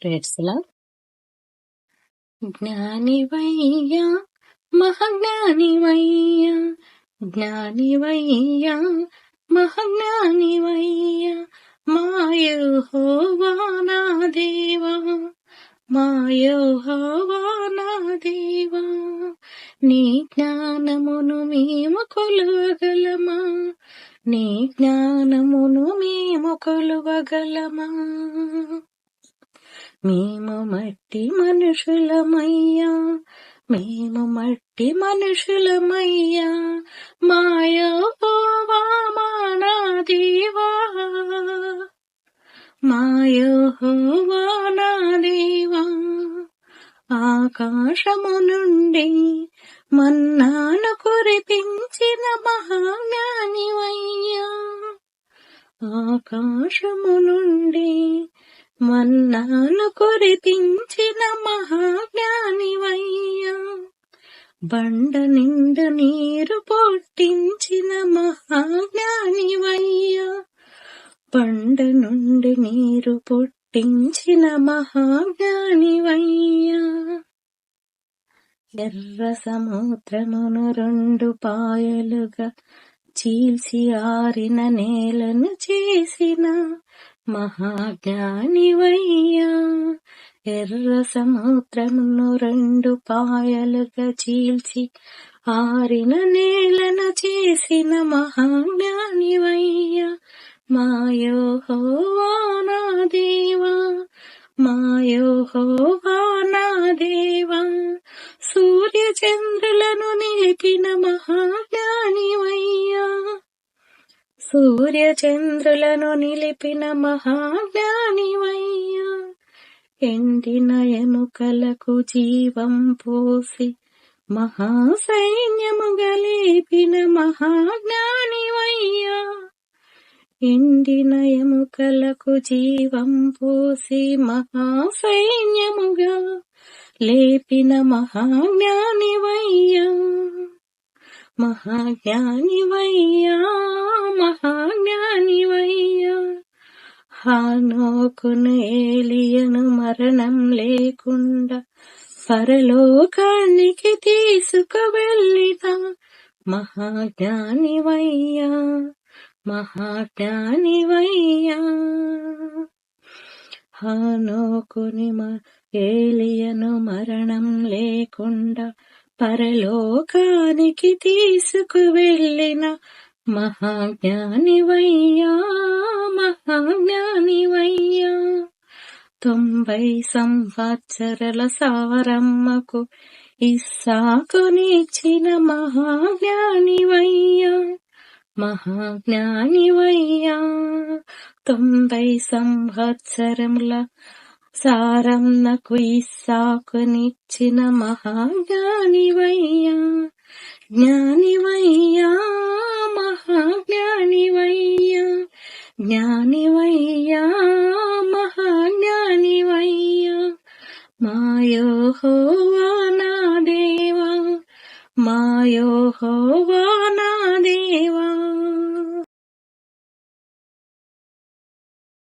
ప్రేయర్స్‌లా జ్ఞానివయ్యా మహాజ్ఞానివయ్యా జ్ఞానివయ్యా మహాజ్ఞానివయ్యా మా యెహోవా నా దేవా మా యెహోవా నా దేవా నీ జ్ఞానమును మేము కొలువగలమా నీ జ్ఞానమును మేము కొలువగలమా మేము మట్టి మనుషులమయ్యా మేము మట్టి మనుషులమయ్యా మా యెహోవా మా నా దేవా మా యెహోవా నా దేవా ఆకాశము నుండి మన్నాను కురిపించిన మహాజ్ఞానివయ్యా ఆకాశము నుండి మన్నాను కురిపించిన మహాజ్ఞానివయ్యా బండ నిండు నీరు పొట్టించిన మహాజ్ఞానివయ్యా బండ నుండి నీరు పొట్టించిన మహాజ్ఞానివయ్యా ఎర్ర సముద్రమును రెండు పాయలుగా చీల్చి ఆరిన నేలను చేసిన మహాజ్ఞానివయ్యా ఎర్ర సముద్రమును రెండు పాయలుగా చీల్చి ఆరిన నేలను చేసిన మహాజ్ఞానివయ్యా మా యెహోవా నా దేవా మా యెహోవా నా దేవా సూర్య చంద్రులను నిలిపిన మహాజ్ఞానివయ్యా సూర్య చంద్రులను నిలిపిన మహాజ్ఞానివయ్యా ఎండిన ఎముకలకు జీవం పోసి మహాసైన్యముగా లేపిన మహాజ్ఞానివయ్యా ఎండిన ఎముకలకు జీవం పోసి మహాసైన్యముగా లేపిన మహాజ్ఞానివయ్యా మహాజ్ఞానివయ్యా మహాజ్ఞానివయ్యా హానోకును ఏలియను మరణం లేకుండా పరలోకానికి తీసుకువెళ్ళిన మహాజ్ఞానివయ్యా మహాజ్ఞానివయ్యా హానోకుని ఏలియను మరణం లేకుండా పరలోకానికి తీసుకువెళ్ళిన మహాజ్ఞానివయ్యా మహాజ్ఞానివయ్యా 90 సంవత్సరాల సారమ్మకు ఇస్సాకునిచ్చిన మహాజ్ఞానివయ్యా మహాజ్ఞానివయ్యా 90 సంవత్సరముల సారమ్మకు ఇస్సాకునిచ్చిన మహాజ్ఞానివయ్యా జ్ఞానివయ్యా మహాజ్ఞానివయ్యా జ్ఞానివయ్యా మహాజ్ఞానివయ్యా మా యెహోవా నా దేవా మా యెహోవా నా దేవా